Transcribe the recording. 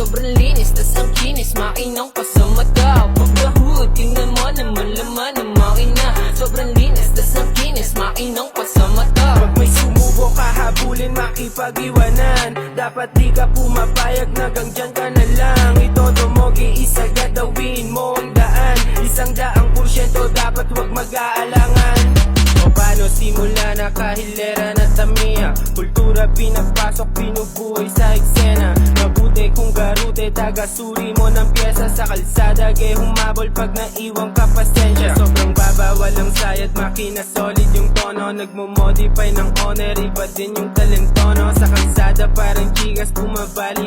sobrang linis, tas ang kinis, makinang pa sa mata. Pagka-hood, tingnan mo naman laman ng makina. Sobrang linis, tas ang kinis, makinang pa sa mata. Pag may sumubo ka habulin, makipag-iwanan. Dapat di ka pumapayag na hanggang ka na lang. Itodo mo, giisa gadawin mo ang daan. 100% dapat wag mag-aalangan. O paano simula na kahilera na tamiya? Kultura pinapasok, binubuhay sa eksena. Mabuti kung garute, taga-suri mo ng pyesa. Sa kalsada, gay humabol pag naiwang ka pasensya. Sobrang baba, walang sayad, makina solid yung tono. Nagmo-modify ng honor, iba din yung talentono. Sa kalsada parang chigas, bumabali